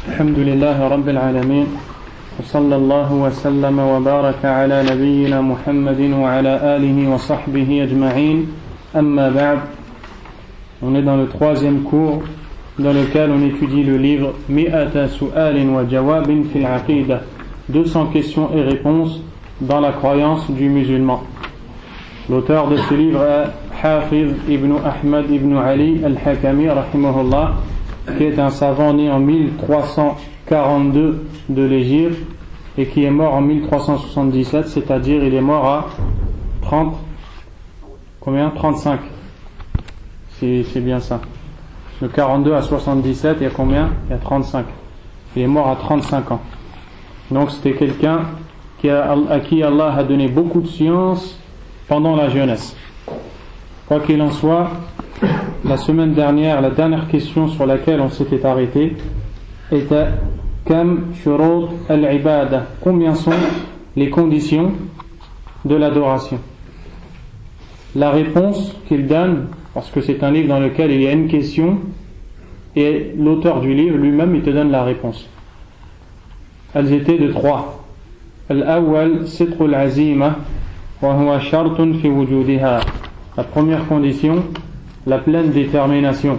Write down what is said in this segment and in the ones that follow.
الحمد لله رب العالمين وصلى الله وسلم وبارك على نبينا محمد وعلى آله وصحبه أجمعين أما بعد. On est dans le troisième cours dans lequel on étudie le livre Mi'ata Su'alin wa Jawabin fil Aqidah, 200 questions et réponses dans la croyance du musulman. L'auteur de ce livre est Hafiz ibn Ahmad ibn Ali al-Hakami rahimahullah, qui est un savant né en 1342 de l'Hégire et qui est mort en 1377, c'est-à-dire il est mort à 35, c'est bien ça. De 42 à 77, il y a combien? Il y a 35. Il est mort à 35 ans. Donc c'était quelqu'un à qui Allah a donné beaucoup de science pendant la jeunesse. Quoi qu'il en soit, la semaine dernière, la dernière question sur laquelle on s'était arrêté était Kam shurut al-ibada, combien sont les conditions de l'adoration? La réponse qu'il donne, parce que c'est un livre dans lequel il y a une question et l'auteur du livre lui-même il te donne la réponse. Elles étaient de 3. Al-awwal sidqul azima wa huwa shartun fi wujudiha. La première condition, la pleine détermination,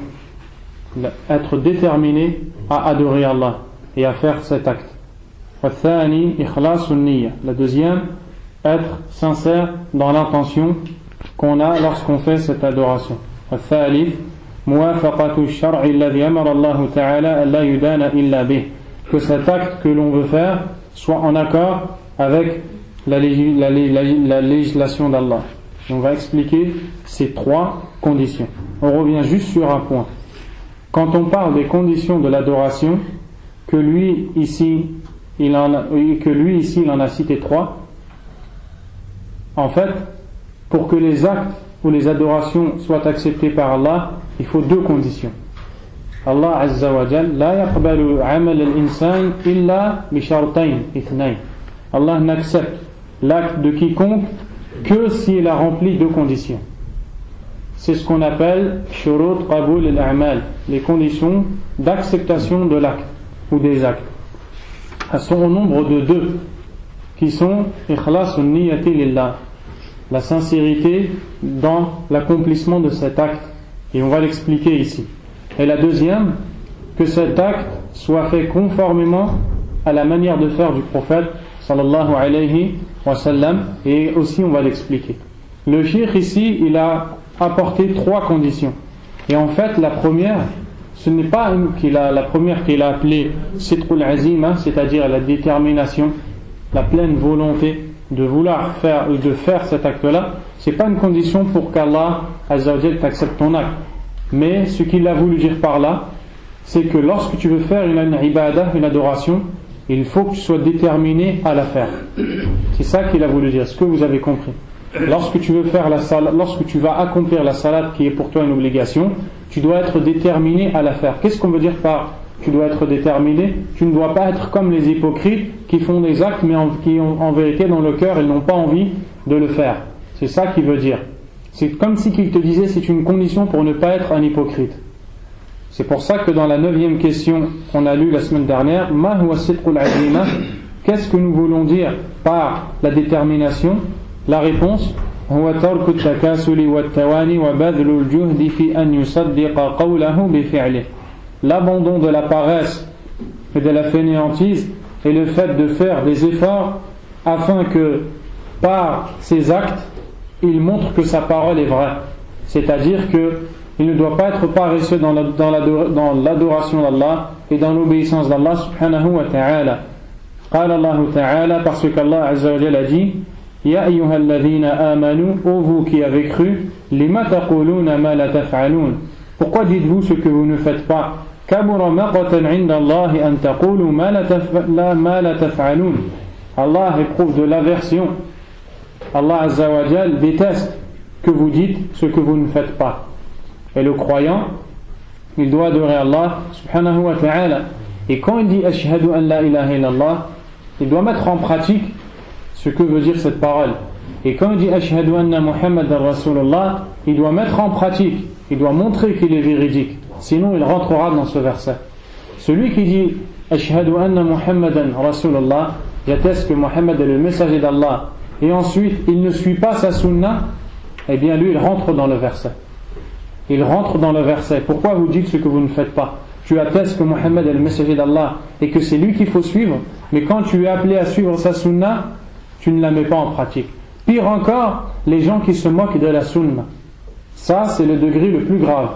être déterminé à adorer Allah et à faire cet acte. Al-thani ikhlasun niyya. La deuxième, être sincère dans l'intention qu'on a lorsqu'on fait cette adoration. Al-thalith muwafaqatu ash-shar'i alladhi amara Allah ta'ala alla yudana illa bih. Que cet acte que l'on veut faire soit en accord avec la législation d'Allah. Et on va expliquer ces 3 conditions. On revient juste sur un point. Quand on parle des conditions de l'adoration, que lui ici il en a cité 3, en fait, pour que les actes ou les adorations soient acceptés par Allah, il faut 2 conditions. Allah Azza wa Jal la yaqbalu amal al-insan illa bi shartayn ithnayn. Allah n'accepte l'acte de quiconque que s'il a rempli 2 conditions. C'est ce qu'on appelle shurut qabul al-a'mal, les conditions d'acceptation de l'acte ou des actes. Elles sont au nombre de 2 qui sont ikhlasun niyyati lillah, la sincérité dans l'accomplissement de cet acte, et on va l'expliquer ici. Et la deuxième, que cet acte soit fait conformément à la manière de faire du prophète sallallahu alayhi wa sallam, et aussi on va l'expliquer. Le cheikh ici, il a apporté 3 conditions, et en fait la première, ce n'est pas la première qu'il a appelée sidqul azima, c'est-à-dire la détermination, la pleine volonté de vouloir faire cet acte-là. C'est pas une condition pour qu'Allah Azza wa Jal t'accepte ton acte, mais ce qu'il a voulu dire par là, c'est que lorsque tu veux faire une ibadah, une adoration, il faut que tu sois déterminé à la faire. C'est ça qu'il a voulu dire. Est-ce que vous avez compris? Lorsque tu veux faire la salat, lorsque tu vas accomplir la salat qui est pour toi une obligation, tu dois être déterminé à la faire. Qu'est-ce qu'on veut dire par tu dois être déterminé? Tu ne dois pas être comme les hypocrites qui font des actes mais qui ont en vérité dans le cœur ils n'ont pas envie de le faire. C'est ça qu'il veut dire. C'est comme si qu'il te disait c'est une condition pour ne pas être un hypocrite. C'est pour ça que dans la 9e question qu'on a lue la semaine dernière, Ma huwa sidqul azima, qu'est-ce que nous voulons dire par la détermination? La réponse, huwa tarku at-takasuli wat-tawani wa badlu al-juhdi fi an yusaddiqa qawlahu bi fi'lihi. L'abandon de la paresse et de la fainéantise et le fait de faire des efforts afin que par ses actes il montre que sa parole est vraie, c'est-à-dire que il ne doit pas être paresseux dans l'adoration d'Allah et dans l'obéissance d'Allah subhanahu wa ta'ala. Qala Allah ta'ala, parce qu'Allah Azza wa Jalla a dit Ya ayyuhalladhina amanu, ô vous qui avez cru, lima taquluna ma la taf'alun, pourquoi dites-vous ce que vous ne faites pas? Kabura maqatan 'inda Allah an taqulu ma la taf'alun. Allah éprouve de l'aversion. Allah Azza wa Jal déteste que vous dites ce que vous ne faites pas. Et le croyant, il doit adorer Allah subhanahu wa ta'ala. Et quand il dit ashhadu an la ilaha illallah, il doit mettre en pratique ce que veut dire cette parole. Et quand il dit ashhadu anna Muhammadan Rasulullah, il doit mettre en pratique, il doit montrer qu'il est véridique. Sinon il rentrera dans ce verset. Celui qui dit Ashhadu anna Muhammadan Rasulullah, j'atteste que Mohammed est le messager d'Allah, et ensuite il ne suit pas sa sunna, eh bien lui il rentre dans le verset. Il rentre dans le verset. Pourquoi vous dites ce que vous ne faites pas? Tu attestes que Mohammed est le messager d'Allah et que c'est lui qu'il faut suivre, mais quand tu es appelé à suivre sa sunna, tu ne la mets pas en pratique. Pire encore, les gens qui se moquent de la sunna. Ça, c'est le degré le plus grave.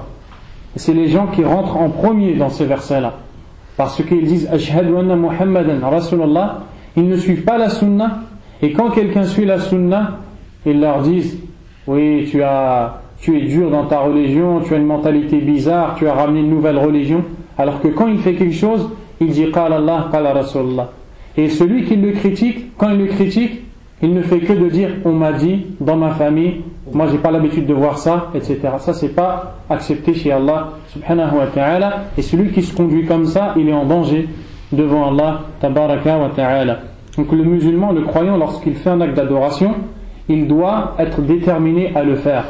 C'est les gens qui rentrent en premier dans ces versets-là. Parce qu'ils disent Ashhadu anna Muhammadan Rasulullah, ils ne suivent pas la sunna, et quand quelqu'un suit la sunna, ils leur disent oui, tu es dur dans ta religion, tu as une mentalité bizarre, tu as ramené une nouvelle religion, alors que quand il fait quelque chose, il dit Qala Allah, Qala Rasulullah. Et celui qui le critique, quand il le critique, il ne fait que de dire on m'a dit dans ma famille, moi j'ai pas l'habitude de voir ça, etc. Ça c'est pas accepté chez Allah subhanahu wa ta'ala, et celui qui se conduit comme ça, il est en danger devant Allah tabaraka wa ta'ala. Donc le musulman, le croyant, lorsqu'il fait un acte d'adoration, il doit être déterminé à le faire.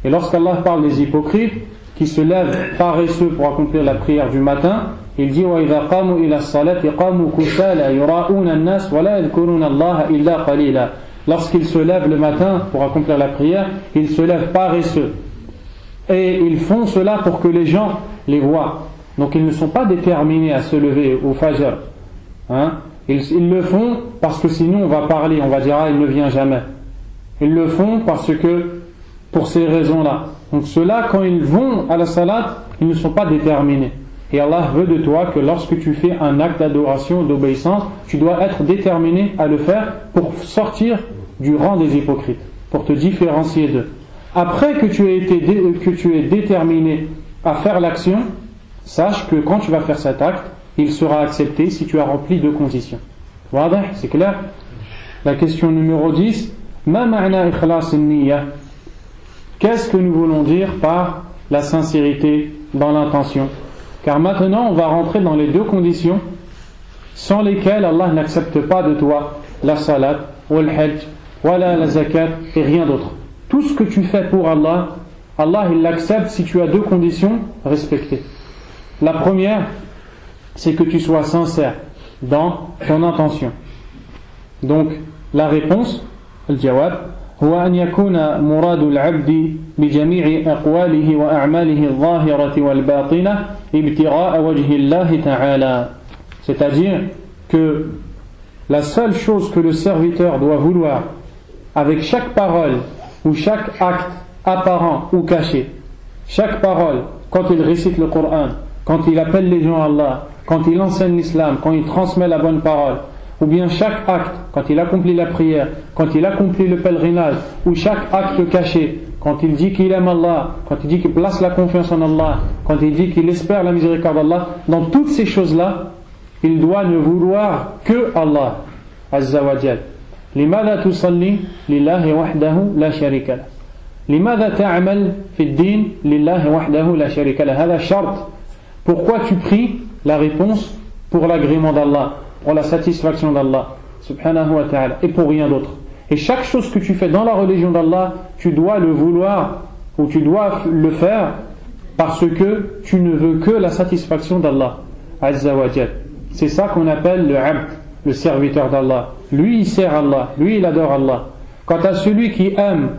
Et lorsqu'Allah parle des hypocrites qui se lèvent paresseux pour accomplir la prière du matin, il dit وَإِذَا قَامُوا إِلَى الصَّلَاةِ قَامُوا كُسَالَى يُرَاءُونَ النَّاسَ وَلَا يَذْكُرُونَ اللَّهَ إِلَّا قَلِيلًا. Lorsqu'ils se lèvent le matin pour accomplir la prière, ils se lèvent paresseux. Et ils font cela pour que les gens les voient. Donc ils ne sont pas déterminés à se lever au Fajr. Ils le font parce que sinon on va parler, on va dire il ne vient jamais. Ils le font parce que, pour ces raisons-là. Donc ceux-là, quand ils vont à la salat, ils ne sont pas déterminés. Et Allah veut de toi que lorsque tu fais un acte d'adoration, d'obéissance, tu dois être déterminé à le faire pour sortir du rang des hypocrites, pour te différencier d'eux. Après que tu es déterminé à faire l'action, sache que quand tu vas faire cet acte, il sera accepté si tu as rempli deux conditions. Voilà, c'est clair? La question numéro 10, Ma ma'na ikhlas an-niyya? Qu'est-ce que nous voulons dire par la sincérité dans l'intention? Car maintenant on va rentrer dans les deux conditions sans lesquelles Allah n'accepte pas de toi la salat, ou le hajj, ou la zakat et rien d'autre. Tout ce que tu fais pour Allah, Allah il l'accepte si tu as deux conditions respectées. La première, c'est que tu sois sincère dans ton intention. Donc la réponse, الجواب هو أن يكون مراد العبد بجميع أقواله وأعماله الظاهرة والباطنة ابتغاء وجه الله تعالى. C'est-à-dire que la seule chose que le serviteur doit vouloir avec chaque parole ou chaque acte apparent ou caché, chaque parole, quand il récite le Coran, quand il appelle les gens à Allah, quand il enseigne l'islam, quand il transmet la bonne parole, ou bien chaque acte, quand il accomplit la prière, quand il accomplit le pèlerinage, ou chaque acte caché, quand il dit qu'il aime Allah, quand il dit qu'il place la confiance en Allah, quand il dit qu'il espère la miséricorde d'Allah, dans toutes ces choses-là, il doit ne vouloir que Allah Azza wa Jal. لماذا تصلي لله وحده لا شريك له لماذا تعمل في الدين لله وحده لا شريك له هذا شرط. Pourquoi tu pries? La réponse, pour l'agrément d'Allah, pour la satisfaction d'Allah subhanahu wa ta'ala, et pour rien d'autre. Et chaque chose que tu fais dans la religion d'Allah, tu dois le vouloir ou tu dois le faire parce que tu ne veux que la satisfaction d'Allah Azza wa Jal. C'est ça qu'on appelle le abd, le serviteur d'Allah. Lui il sert Allah, lui il adore Allah. Quant à celui qui aime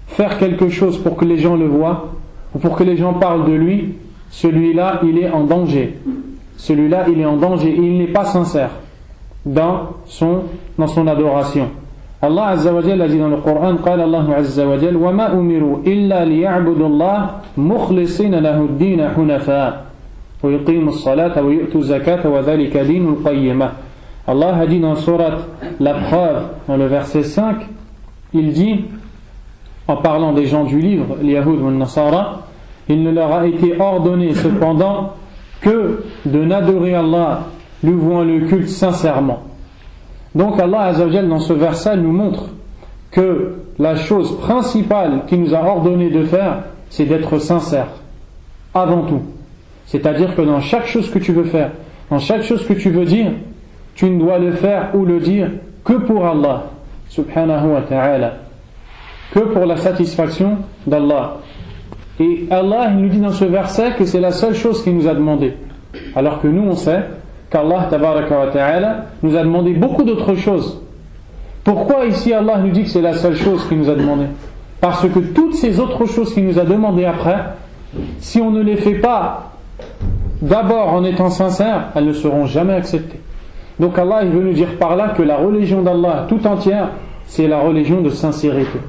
faire quelque chose pour que les gens le voient ou pour que les gens parlent de lui, celui-là il est en danger. Celui-là il est en danger et il n'est pas sincère dans son adoration. Allah Azza wa Jalla a dit dans le Coran, قال الله عز وجل وما أمروا إلا ليعبدوا الله مخلصين له الدين حنفاء ويقيموا الصلاة ويؤتوا الزكاة وذلك دين القيمة. Allah a dit dans sourate La Preuve, dans le verset 5, il dit, en parlant des gens du livre, les Yahoud ou les Nasara, il ne leur a été ordonné cependant que de n'adorer Allah, lui vouant le culte sincèrement. Donc Allah Azza wa Jal dans ce verset nous montre que la chose principale qu'il nous a ordonné de faire, c'est d'être sincère, avant tout. C'est-à-dire que dans chaque chose que tu veux faire, dans chaque chose que tu veux dire, tu ne dois le faire ou le dire que pour Allah subhanahu wa ta'ala, que pour la satisfaction d'Allah. Et Allah il nous dit dans ce verset que c'est la seule chose qu'il nous a demandé, alors que nous on sait qu'Allah tabaraka wa ta'ala nous a demandé beaucoup d'autres choses. Pourquoi ici Allah nous dit que c'est la seule chose qu'il nous a demandé? Parce que toutes ces autres choses qu'il nous a demandées après, si on ne les fait pas d'abord en étant sincère, elles ne seront jamais acceptées. Donc Allah il veut nous dire par là que la religion d'Allah tout entière, c'est la religion de sincérité.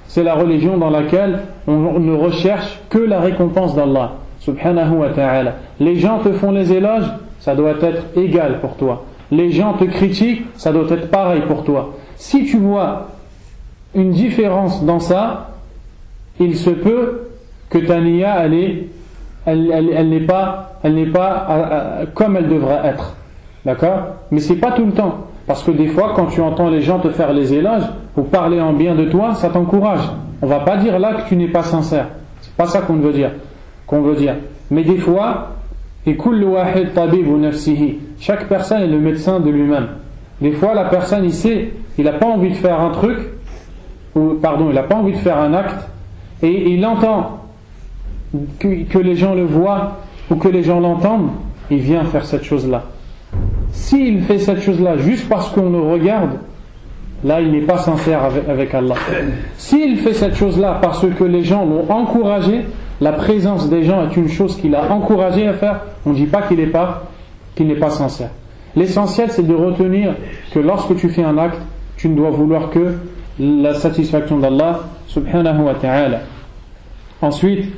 C'est la religion dans laquelle on ne recherche que la récompense d'Allah subhanahu wa ta'ala. Les gens te font les éloges, ça doit être égal pour toi. Les gens te critiquent, ça doit être pareil pour toi. Si tu vois une différence dans ça, il se peut que ta niya elle n'est pas comme elle devrait être. D'accord? Mais c'est pas tout le temps. Parce que des fois, quand tu entends les gens te faire les éloges ou parler en bien de toi, ça t'encourage. On va pas dire là que tu n'es pas sincère. C'est pas ça qu'on veut dire. Mais des fois, chaque personne est le médecin de lui-même. Des fois, la personne, il n'a pas envie de faire un truc, il n'a pas envie de faire un acte, et il entend que les gens le voient ou que les gens l'entendent, il vient faire cette chose-là. S'il fait cette chose-là juste parce qu'on le regarde, là il n'est pas sincère avec Allah. S'il fait cette chose-là parce que les gens l'ont encouragé, la présence des gens est une chose qu'il a encouragé à faire, on ne dit pas qu'il n'est pas sincère. L'essentiel c'est de retenir que lorsque tu fais un acte, tu ne dois vouloir que la satisfaction d'Allah subhanahu wa ta'ala. Ensuite,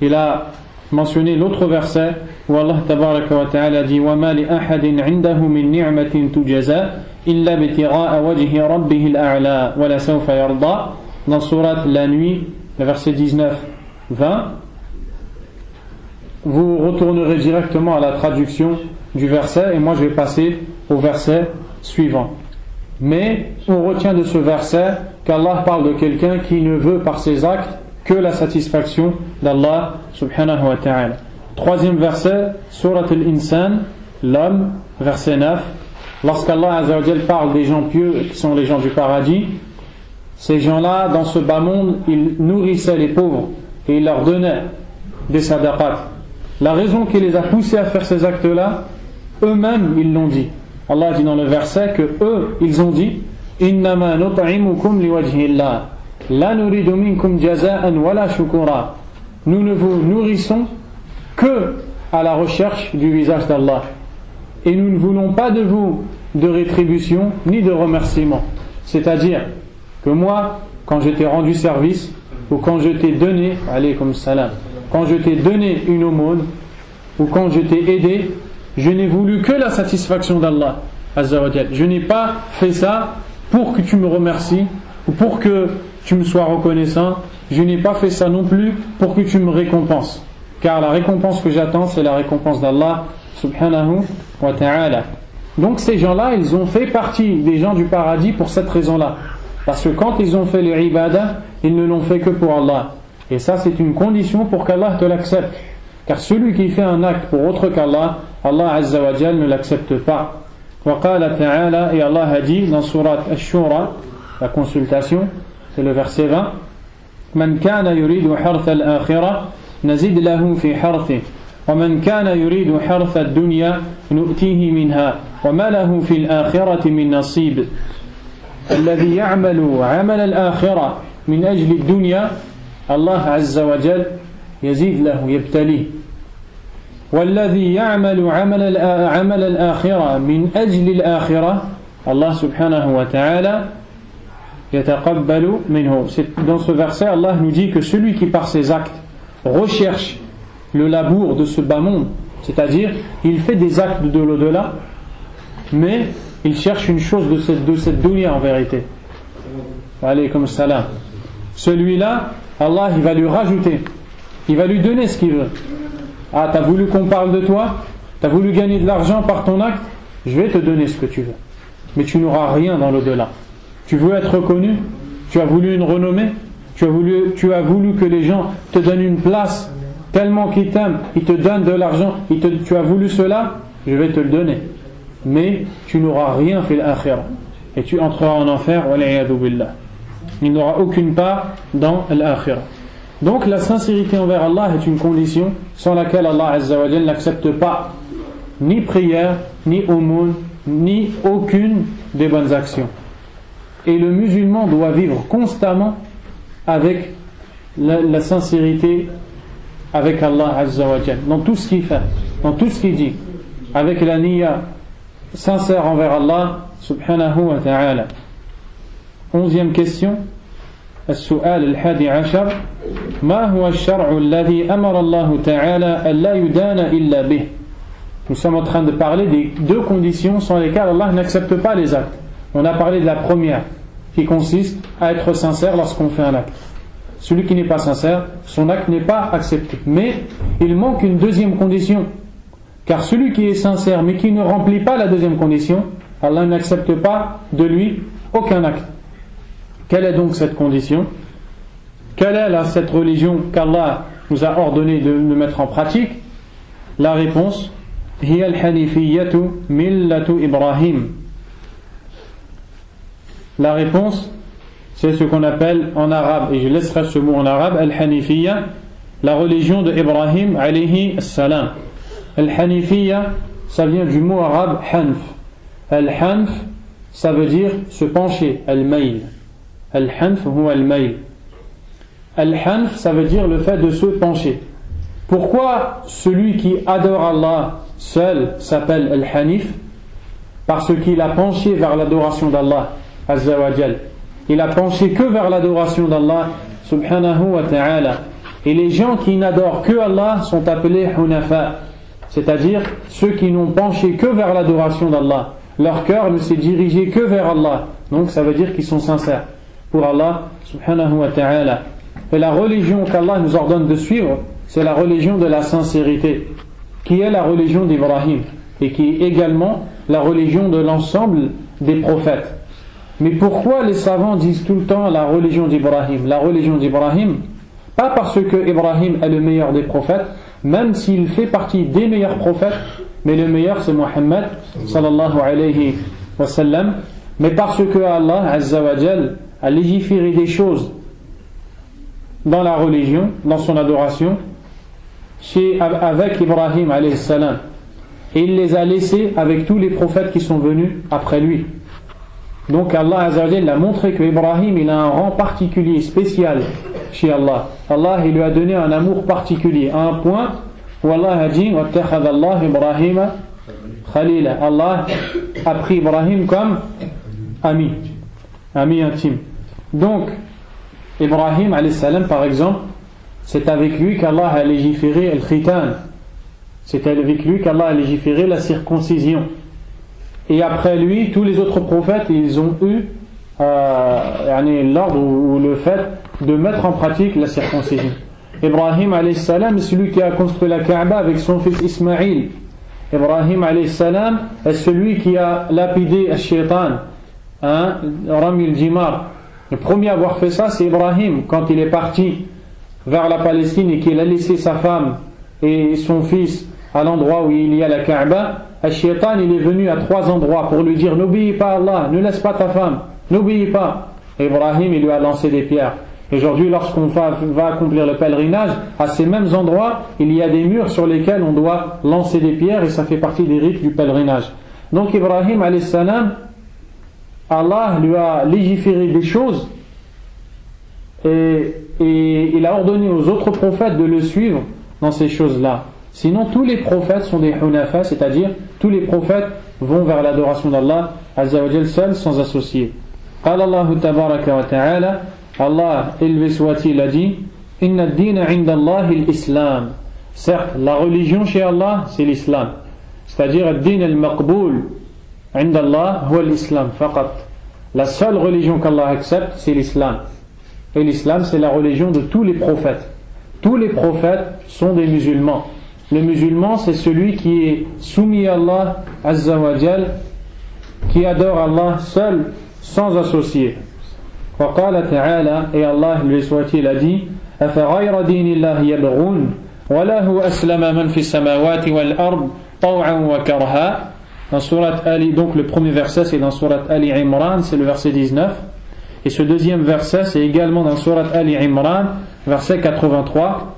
il a mentionné l'autre verset où Allah tabaraka wa ta'ala dit وَمَا لِأَحَدٍ عِنْدَهُ مِنْ نِعْمَةٍ تُجَزَى إِلَّا بِتِغَاءَ وَجْهِ رَبِّهِ الْأَعْلَى وَلَسَوْفَ يَرْضَى. Dans sourate La Nuit, le verset 19-20, vous retournerez directement à la traduction du verset et moi je vais passer au verset suivant. Mais on retient de ce verset qu'Allah parle de quelqu'un qui ne veut par ses actes que la satisfaction d'Allah subhanahu wa ta'ala. Troisième verset, Surat al-Insan, l'homme, verset 9. Lorsqu'Allah azza wa jal parle des gens pieux qui sont les gens du paradis, ces gens-là, dans ce bas monde, ils nourrissaient les pauvres et ils leur donnaient des sadaqat. La raison qui les a poussés à faire ces actes-là, eux-mêmes, ils l'ont dit. Allah dit dans le verset que eux, ils ont dit Innama nut'imukum liwajhillah la nuridu minkum jaza'an wala shukura. Nous ne vous nourrissons que à la recherche du visage d'Allah. Et nous ne voulons pas de vous de rétribution ni de remerciement. C'est-à-dire que moi, quand je t'ai rendu service, ou quand je t'ai donné, alaykum salam, quand je t'ai donné une aumône, ou quand je t'ai aidé, je n'ai voulu que la satisfaction d'Allah azza wa jal. Je n'ai pas fait ça pour que tu me remercies ou pour que tu me sois reconnaissant. Je n'ai pas fait ça non plus pour que tu me récompenses, car la récompense que j'attends c'est la récompense d'Allah subhanahu wa ta'ala. Donc ces gens-là, ils ont fait partie des gens du paradis pour cette raison-là, parce que quand ils ont fait les ibadah, ils ne l'ont fait que pour Allah, et ça c'est une condition pour qu'Allah te l'accepte, car celui qui fait un acte pour autre qu'Allah, Allah azza wa jal ne l'accepte pas. وقال تعالى, et Allah a dit dans surat Ash-Shura, la consultation, c'est le verset 20, من كان يريد حرث الآخرة نزد له في حرثه ومن كان يريد حرث الدنيا نؤتيه منها وما له في الآخرة من نصيب الذي يعمل عمل الآخرة من أجل الدنيا الله عز وجل يزيد له يبتليه والذي يعمل عمل الآخرة من أجل الآخرة الله سبحانه وتعالى يتقبل منه. Dans ce verset, Allah nous dit que celui qui par ses actes recherche le labour de ce bas monde, c'est-à-dire il fait des actes de l'au-delà, mais il cherche une chose de cette dunya en vérité. Alaykum salam. Celui-là, Allah il va lui rajouter, il va lui donner ce qu'il veut. Ah, t'as voulu qu'on parle de toi, t'as voulu gagner de l'argent par ton acte, je vais te donner ce que tu veux, mais tu n'auras rien dans l'au-delà. Tu veux être reconnu, tu as voulu une renommée, tu as voulu que les gens te donnent une place tellement qu'ils t'aiment, ils te donnent de l'argent, tu as voulu cela, je vais te le donner, mais tu n'auras rien fait l'akhirah et tu entreras en enfer, wal'iyadu billah. Il n'aura aucune part dans l'akhirah. Donc la sincérité envers Allah est une condition sans laquelle Allah azza wa jalla n'accepte pas ni prière, ni aumône, ni aucune des bonnes actions. Et le musulman doit vivre constamment avec la sincérité avec Allah Azza wa Jal, dans tout ce qu'il fait, dans tout ce qu'il dit, avec la niya sincère envers Allah subhanahu wa ta'ala. 11e question. السؤال الحادي عشر ما هو الشرع الذي أمر الله تعالى ألا يدان إلا به. Nous sommes en train de parler des deux conditions sans lesquelles Allah n'accepte pas les actes. On a parlé de la première, qui consiste à être sincère lorsqu'on fait un acte. Celui qui n'est pas sincère, son acte n'est pas accepté. Mais il manque une deuxième condition. Car celui qui est sincère mais qui ne remplit pas la deuxième condition, Allah n'accepte pas de lui aucun acte. Quelle est donc cette condition? Quelle est cette religion qu'Allah nous a ordonné de mettre en pratique? La réponse, هي الحنيفية ملة إبراهيم. La réponse, c'est ce qu'on appelle en arabe, et je laisserai ce mot en arabe, al-Hanifiyya, la religion de Ibrahim alayhi salam. Al-Hanifiyya, ça vient du mot arabe hanf. Al-hanf, ça veut dire se pencher, al-mayl. Al-hanf huwa al-mayl. Al-hanf, ça veut dire le fait de se pencher. Pourquoi celui qui adore Allah seul s'appelle al-hanif? Parce qu'il a penché vers l'adoration d'Allah Azza wa Jal. Il a penché que vers l'adoration d'Allah subhanahu wa ta'ala. Et les gens qui n'adorent que Allah sont appelés hunafa, c'est-à-dire ceux qui n'ont penché que vers l'adoration d'Allah. Leur cœur ne s'est dirigé que vers Allah. Donc ça veut dire qu'ils sont sincères pour Allah subhanahu wa ta'ala. Et la religion qu'Allah nous ordonne de suivre, c'est la religion de la sincérité, qui est la religion d'Ibrahim, et qui est également la religion de l'ensemble des prophètes. Mais pourquoi les savants disent tout le temps la religion d'Ibrahim? La religion d'Ibrahim, pas parce que Ibrahim est le meilleur des prophètes, même s'il fait partie des meilleurs prophètes, mais le meilleur c'est Muhammad sallallahu alayhi wa sallam, mais parce que Allah Azza wa Jal a légiféré des choses dans la religion, dans son adoration, avec Ibrahim alayhi salam, et il les a laissés avec tous les prophètes qui sont venus après lui. Donc Allah Azza wa Jal a montré que Ibrahim il a un rang particulier, spécial chez Allah. Allah il lui a donné un amour particulier, à un point où Allah a dit وَاتَّخَذَ اللَّهُ إِبْرَاهِيمَ خَلِيلًا. Allah a pris Ibrahim comme ami intime. Donc Ibrahim alayhi salam par exemple, c'est avec lui qu'Allah a légiféré al-khitan, c'est avec lui qu'Allah a légiféré la circoncision. Et après lui, tous les autres prophètes, ils ont eu l'ordre ou le fait de mettre en pratique la circoncision. Ibrahim alayhi salam est celui qui a construit la Kaaba avec son fils Ismaïl. Ibrahim alayhi salam est celui qui a lapidé al-shaytan, Rami al-Jimar. Le premier à avoir fait ça, c'est Ibrahim, quand il est parti vers la Palestine et qu'il a laissé sa femme et son fils à l'endroit où il y a la Kaaba. Al-Shaytan il est venu à 3 endroits pour lui dire n'obéis pas à Allah, ne laisse pas ta femme, n'obéis pas. Et Ibrahim il lui a lancé des pierres. Aujourd'hui lorsqu'on va accomplir le pèlerinage, à ces mêmes endroits il y a des murs sur lesquels on doit lancer des pierres, et ça fait partie des rites du pèlerinage. Donc Ibrahim alayhi salam, Allah lui a légiféré des choses et il a ordonné aux autres prophètes de le suivre dans ces choses-là. Sinon tous les prophètes sont des hunafa, c'est-à-dire tous les prophètes vont vers l'adoration d'Allah Azza wa Jal seul, sans associer. قال الله تبارك وتعالى, Allah élevé soit-il a dit Inna ad-dina 'inda Allahi al-Islam. Certes, la religion chez Allah c'est l'islam, c'est-à-dire ad-din al-maqboul 'inda Allah huwa al-Islam faqat. La seule religion qu'Allah accepte c'est l'islam, et l'islam c'est la religion de tous les prophètes. Tous les prophètes sont des musulmans. Le musulman c'est celui qui est soumis à Allah Azza wa Jal, qui adore Allah seul sans associer. وقال تعالى, et Allah lui soit-il a dit أفغير دين الله يبغون وله أسلم من في السماوات والأرض طوعا وكرها. Dans sourate Ali, donc le premier verset c'est dans sourate Ali Imran, c'est le verset 19, et ce deuxième verset c'est également dans sourate Ali Imran, verset 83.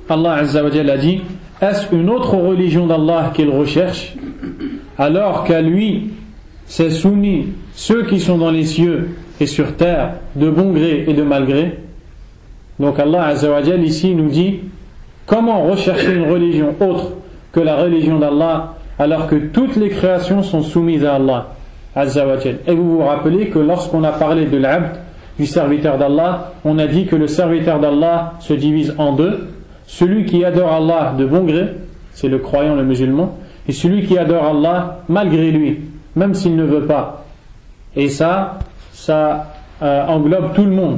Allah Azza wa Jalla a dit est-ce une autre religion d'Allah qu'il recherche, alors qu'à lui s'est soumis ceux qui sont dans les cieux et sur terre, de bon gré et de mal gré? Donc Allah Azza wa Jal ici nous dit, comment rechercher une religion autre que la religion d'Allah, alors que toutes les créations sont soumises à Allah Azza wa Jal. Et vous vous rappelez que lorsqu'on a parlé de l'abd, du serviteur d'Allah, on a dit que le serviteur d'Allah se divise en deux: celui qui adore Allah de bon gré, c'est le croyant, le musulman, et celui qui adore Allah malgré lui, même s'il ne veut pas. Et ça englobe tout le monde,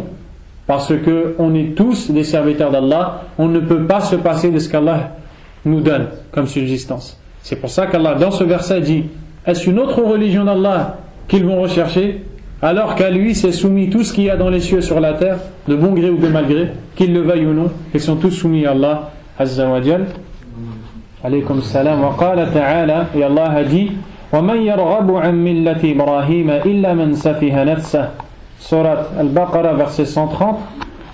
parce que on est tous des serviteurs d'Allah. On ne peut pas se passer de ce qu'Allah nous donne comme subsistance. C'est pour ça qu'Allah dans ce verset dit: est-ce une autre religion d'Allah qu'ils vont rechercher, alors qu'à lui c'est soumis tout ce qu'il y a dans les cieux et sur la terre, de bon gré ou de mal gré, qu'ils le veuillent ou non, ils sont tous soumis à Allah Azza wa Jal. Alaykum salam. Wa qala ta'ala, et Allah a dit: وَمَنْ يَرْغَبُ عَنْ مِلَّةِ إِبْرَاهِيمَ إِلَّا مَنْ سَفِهَ نَفْسَهُ. Surat Al-Baqarah, verset 130.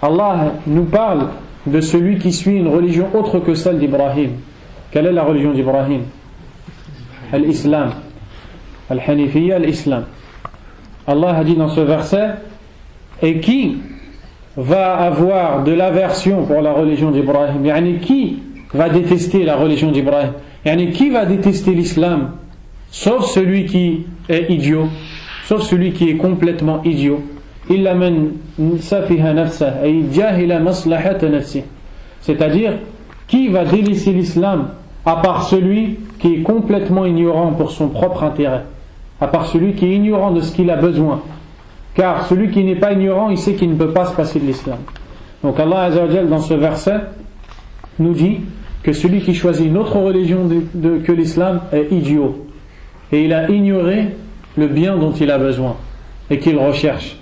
Allah nous parle de celui qui suit une religion autre que celle d'Ibrahim. Quelle est la religion d'Ibrahim? Al-Islam. Al-Hanifiyya, l'Islam. Allah a dit dans ce verset: et qui va avoir de l'aversion pour la religion d'Ibrahim? Yani qui va détester la religion d'Ibrahim? Yani qui va détester l'islam? Sauf celui qui est idiot, sauf celui qui est complètement idiot. Illa man safiha nafsah ay jahila maslahat nafsi. C'est-à-dire, qui va délaisser l'islam à part celui qui est complètement ignorant pour son propre intérêt, à part celui qui est ignorant de ce qu'il a besoin. Car celui qui n'est pas ignorant, il sait qu'il ne peut pas se passer de l'islam. Donc Allah Azza wa Jal dans ce verset nous dit que celui qui choisit une autre religion que l'islam est idiot, et il a ignoré le bien dont il a besoin et qu'il recherche.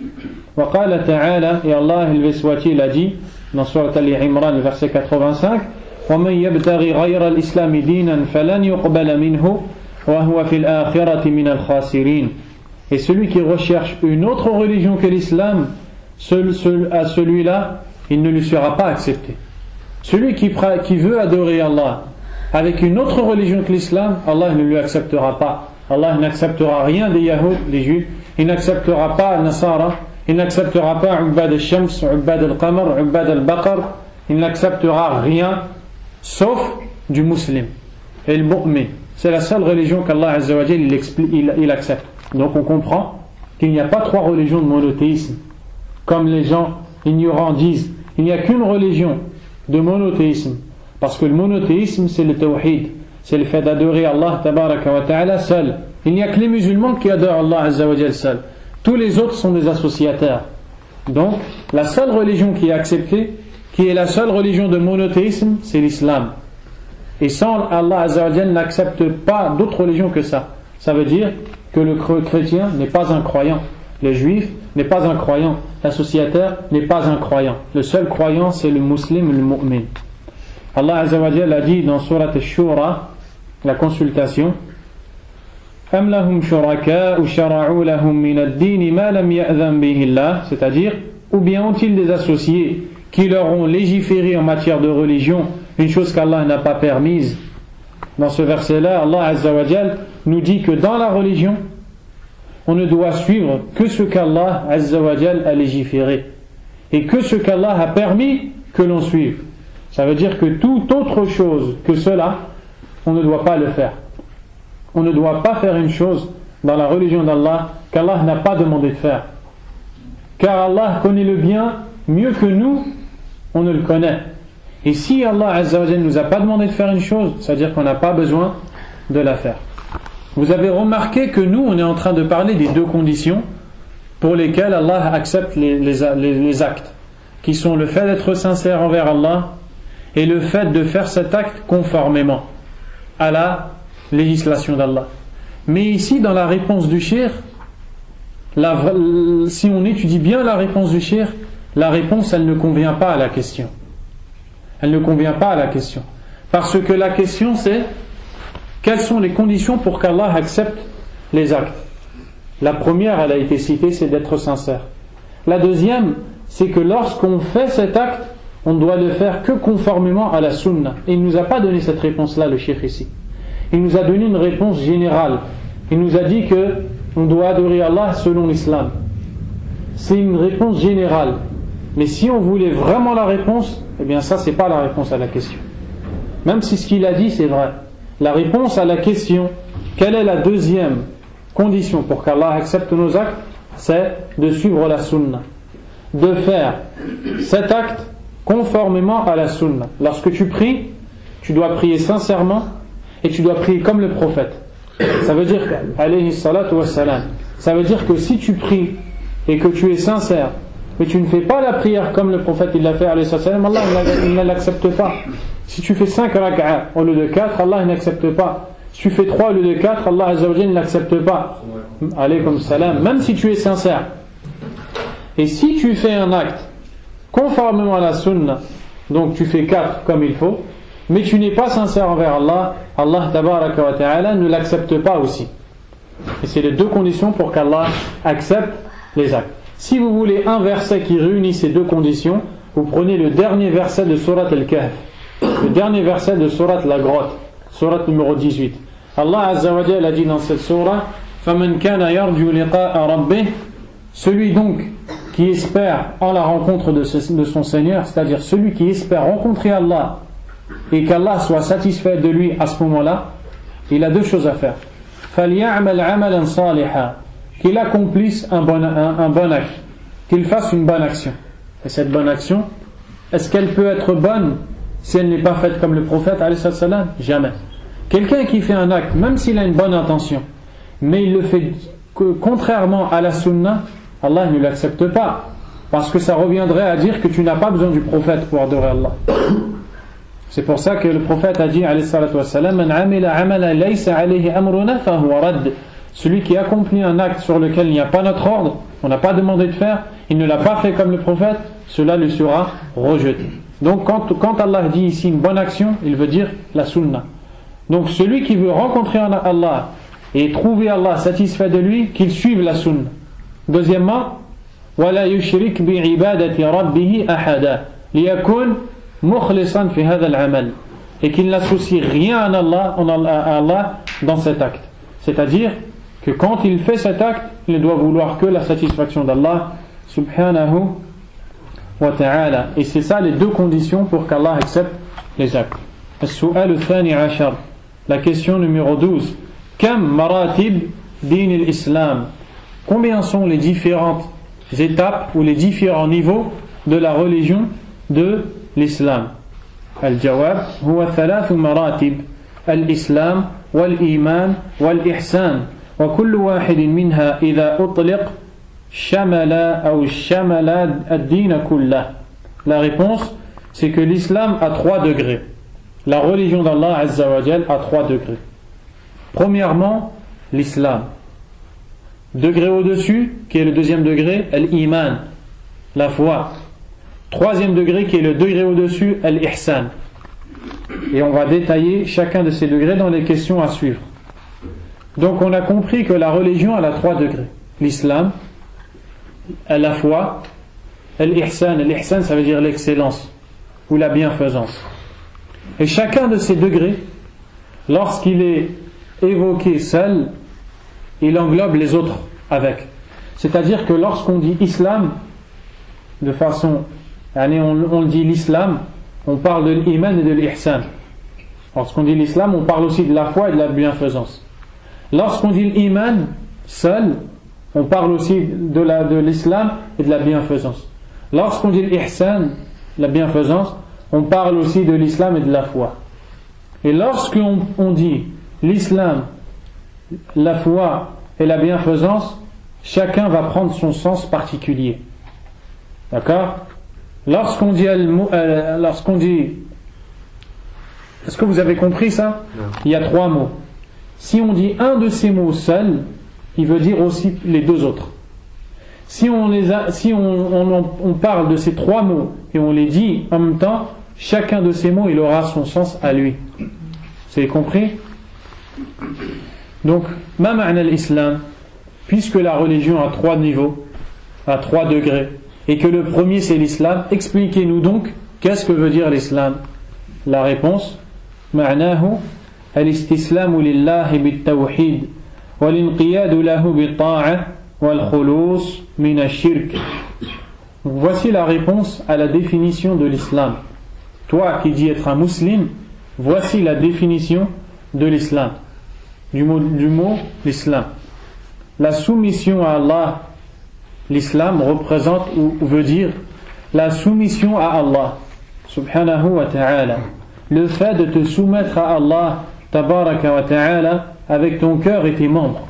Wa qala ta'ala, et Allah il a dit dans Surat Al-Imran, verset 85: وَمَنْ يَبْتَغِي غَيْرَ الْإِسْلَامِ دِينًا فَلَنْ يُقْبَلَ مِنْهُ وَهُوَ فِي الْآخِرَةِ مِنَ الْخَاسِرِينَ. Et celui qui recherche une autre religion que l'islam, à celui-là, il ne lui sera pas accepté. Celui qui veut adorer Allah avec une autre religion que l'islam, Allah ne lui acceptera pas. Allah n'acceptera rien des Yahoud, des Juifs. Il n'acceptera pas Nasara. Il n'acceptera pas Ubbad al-Shams, Ubbad al-Qamar, Ubbad al-Baqar. Il n'acceptera rien sauf du musulman et le mu'min. C'est la seule religion qu'Allah Azza wa Jal il accepte. Donc on comprend qu'il n'y a pas trois religions de monothéisme, comme les gens ignorants disent. Il n'y a qu'une religion de monothéisme, parce que le monothéisme c'est le tawhid, c'est le fait d'adorer Allah tabaraka wa ta'ala seul. Il n'y a que les musulmans qui adorent Allah Azza wa Jal seul. Tous les autres sont des associateurs. Donc la seule religion qui est acceptée, qui est la seule religion de monothéisme, c'est l'islam. Et sans Allah Azza wa Jal n'accepte pas d'autre religion que ça. Ça veut dire que le chrétien n'est pas un croyant, le juif n'est pas un croyant, l'associateur n'est pas un croyant. Le seul croyant c'est le musulman, le mu'min. Allah Azza wa Jal a dit dans Surat Al-Shura, la consultation: Am lahum shuraka'u shara'u lahum min ad-din ma lam ya'zan bihi Allah, c'est-à-dire, ou bien ont-ils des associés qui leur ont légiféré en matière de religion une chose qu'Allah n'a pas permise? Dans ce verset-là, Allah Azza wa Jal nous dit que dans la religion, on ne doit suivre que ce qu'Allah Azza wa Jal a légiféré et que ce qu'Allah a permis que l'on suive. Ça veut dire que toute autre chose que cela, on ne doit pas le faire. On ne doit pas faire une chose dans la religion d'Allah qu'Allah n'a pas demandé de faire. Car Allah connaît le bien mieux que nous, on ne le connaît. Et si Allah Azza wa Jal ne nous a pas demandé de faire une chose, c'est-à-dire qu'on n'a pas besoin de la faire. Vous avez remarqué que nous, on est en train de parler des deux conditions pour lesquelles Allah accepte les actes, qui sont le fait d'être sincère envers Allah et le fait de faire cet acte conformément à la législation d'Allah. Mais ici, dans la réponse du shirk, si on étudie bien la réponse du shirk, la réponse, elle ne convient pas à la question. Elle ne convient pas à la question. Parce que la question c'est: quelles sont les conditions pour qu'Allah accepte les actes? La première, elle a été citée, c'est d'être sincère. La deuxième, c'est que lorsqu'on fait cet acte, on doit le faire que conformément à la sunna. Et il ne nous a pas donné cette réponse-là, le cheikh ici. Il nous a donné une réponse générale. Il nous a dit que on doit adorer Allah selon l'islam. C'est une réponse générale. Mais si on voulait vraiment la réponse, eh bien ça c'est pas la réponse à la question. Même si ce qu'il a dit c'est vrai. La réponse à la question, quelle est la deuxième condition pour qu'Allah accepte nos actes, c'est de suivre la sunna. De faire cet acte conformément à la sunna. Lorsque tu pries, tu dois prier sincèrement et tu dois prier comme le prophète. Ça veut dire alayhi salatu wassalam. Ça veut dire que si tu pries et que tu es sincère, mais tu ne fais pas la prière comme le prophète il l'a fait alayhi salatu wassalam, Allah il ne l'accepte pas. Si tu fais 5 rak'a au lieu de 4, Allah il n'accepte pas. Si tu fais 3 au lieu de 4, Allah azza wa jalla ne l'accepte pas. Alaykum salam. Même si tu es sincère. Et si tu fais un acte conformément à la sunna, donc tu fais 4 comme il faut, mais tu n'es pas sincère envers Allah, Allah tabaraka wa ta'ala ne l'accepte pas aussi. Et c'est les deux conditions pour qu'Allah accepte les actes. Si vous voulez un verset qui réunit ces deux conditions, vous prenez le dernier verset de Surat Al-Kahf, le dernier verset de Surat La Grotte, Surat numéro 18. Allah azza wa jalla a dit dans cette surah, فَمَنْ كَانَ يَرْجُو لِقَاءَ رَبِّهِ, celui donc qui espère en la rencontre de son Seigneur, c'est-à-dire celui qui espère rencontrer Allah et qu'Allah soit satisfait de lui à ce moment-là, il a deux choses à faire. فَلْيَعْمَلْ عَمَلًا صَالِحًا, qu'il accomplisse un bon acte, qu'il fasse une bonne action. Et cette bonne action, est-ce qu'elle peut être bonne si elle n'est pas faite comme le prophète alayhi salam? Jamais. Quelqu'un qui fait un acte, même s'il a une bonne intention, mais il le fait contrairement à la sunna, Allah ne l'accepte pas, parce que ça reviendrait à dire que tu n'as pas besoin du prophète pour adorer Allah. C'est pour ça que le prophète a dit alayhi salatu wassalam, Man amila amala laysa alayhi amruna fahuwa radd. Celui qui accomplit un acte sur lequel il n'y a pas notre ordre, on n'a pas demandé de faire, il ne l'a pas fait comme le prophète, cela lui sera rejeté. Donc quand Allah dit ici une bonne action, il veut dire la sunna. Donc celui qui veut rencontrer Allah et trouver Allah satisfait de lui, qu'il suive la sunna. Deuxièmement, وَلَا يُشْرِكْ بِعِبَادَةِ رَبِّهِ أَحَدًا لِيَكُنْ مُخْلِصًا فِي هَذَا الْعَمَلِ, et qu'il n'associe rien à Allah dans cet acte. C'est-à-dire que quand il fait cet acte, il ne doit vouloir que la satisfaction d'Allah subhanahu wa ta'ala. Et c'est ça les deux conditions pour qu'Allah accepte les actes. السؤال الثاني عشر, la question numéro 12. Kam maratib din al-Islam, combien sont les différentes étapes ou les différents niveaux de la religion de l'islam? Al-jawab huwa thalathu maratib, al-islam wal-iman wal-ihsan, wa kullu wahidin minha idha utliq shamala ou shamala ad-din kullah. La réponse, c'est que l'islam a 3 degrés. La religion d'Allah azza wa jal a 3 degrés. Premièrement, l'islam. Degré au-dessus, qui est le deuxième degré, l'iman, la foi. Troisième degré, qui est le degré au-dessus, l'ihsan. Et on va détailler chacun de ces degrés dans les questions à suivre. Donc on a compris que la religion elle a 3 degrés. L'islam, la foi, l'ihsan. L'ihsan, ça veut dire l'excellence ou la bienfaisance. Et chacun de ces degrés, lorsqu'il est évoqué seul, il englobe les autres avec. C'est-à-dire que lorsqu'on dit islam, de façon, on dit l'islam, on parle de l'iman et de l'ihsan. Lorsqu'on dit l'islam, on parle aussi de la foi et de la bienfaisance. Lorsqu'on dit l'iman seul, on parle aussi de l'islam et de la bienfaisance. Lorsqu'on dit l'ihsan, la bienfaisance, on parle aussi de l'islam et de la foi. Et lorsqu'on dit l'islam, la foi et la bienfaisance, chacun va prendre son sens particulier. D'accord? Lorsqu'on dit est-ce que vous avez compris ça? Non. Il y a 3 mots. Si on dit un de ces mots seul, il veut dire aussi les 2 autres. Si on parle de ces 3 mots et on les dit en même temps, chacun de ces mots il aura son sens à lui. Vous avez compris? Donc, ma ma'na l'islam, puisque la religion a 3 niveaux, à 3 degrés, et que le premier c'est l'islam, expliquez-nous donc Qu'est-ce que veut dire l'islam? La réponse, معناه الاستسلام لله بالتوحيد والانقياد له بالطاعة والخلوص من الشرك. Voici la réponse à la définition de l'islam. Toi qui dis être un musulman, voici la définition de l'islam, du mot l'islam. La soumission à Allah, l'islam représente ou veut dire la soumission à Allah, subhanahu wa ta'ala. Le fait de te soumettre à Allah, tabaraka wa ta'ala, avec ton cœur et tes membres.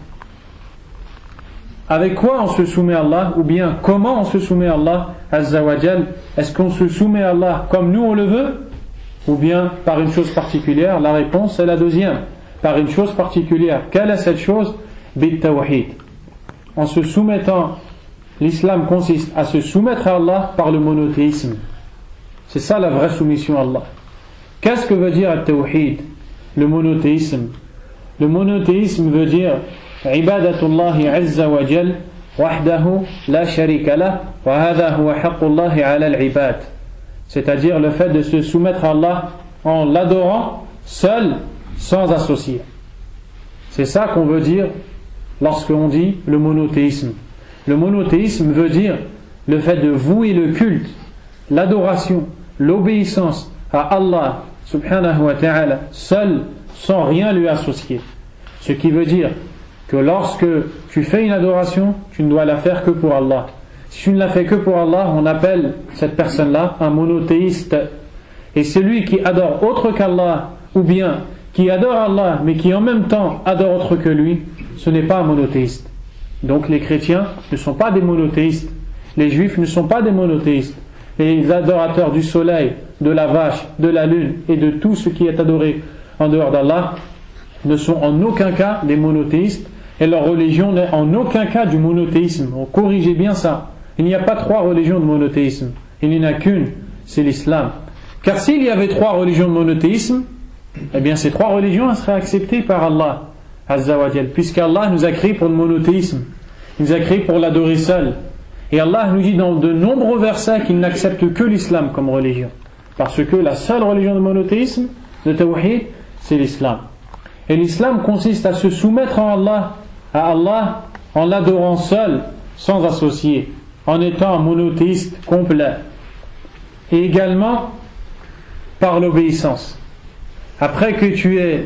Avec quoi on se soumet à Allah, ou bien comment on se soumet à Allah, azza wa jal? Est-ce qu'on se soumet à Allah comme nous on le veut, ou bien par une chose particulière? La réponse est la deuxième, par une chose particulière. Quelle est cette chose? Bit tawhid. En se soumettant, l'islam consiste à se soumettre à Allah par le monothéisme. C'est ça la vraie soumission à Allah. Qu'est-ce que veut dire at-tawhid? Le monothéisme. Le monothéisme veut dire ibadatullahi azza wa jal wahdahu la sharika lah wa hadha huwa haqqullahi ala al-ibad. C'est-à-dire le fait de se soumettre à Allah en l'adorant seul, sans associé. C'est ça qu'on veut dire lorsqu'on dit le monothéisme. Le monothéisme veut dire le fait de vouer le culte, l'adoration, l'obéissance à Allah subhanahu wa ta'ala seul, sans rien lui associer. Ce qui veut dire que lorsque tu fais une adoration, tu ne dois la faire que pour Allah. Si tu ne la fais que pour Allah, on appelle cette personne-là un monothéiste. Et celui qui adore autre qu'Allah, ou bien qui adore Allah, mais qui en même temps adore autre que lui, ce n'est pas un monothéiste. Donc les chrétiens ne sont pas des monothéistes. Les juifs ne sont pas des monothéistes. Les adorateurs du soleil, de la vache, de la lune et de tout ce qui est adoré en dehors d'Allah ne sont en aucun cas des monothéistes, et leur religion n'est en aucun cas du monothéisme. Corrigez bien ça. Il n'y a pas 3 religions de monothéisme. Il n'y en a qu'une, c'est l'islam. Car s'il y avait 3 religions de monothéisme, eh bien ces 3 religions elles seraient acceptées par Allah azza wa jal, puisqu'Allah nous a créés pour le monothéisme. Il nous a créés pour l'adorer seul. Et Allah nous dit dans de nombreux versets qu'il n'accepte que l'islam comme religion. Parce que la seule religion de monothéisme, de tawhid, c'est l'islam. Et l'islam consiste à se soumettre à Allah en l'adorant seul, sans associé, en étant un monothéiste complet. Et également par l'obéissance. Après que tu aies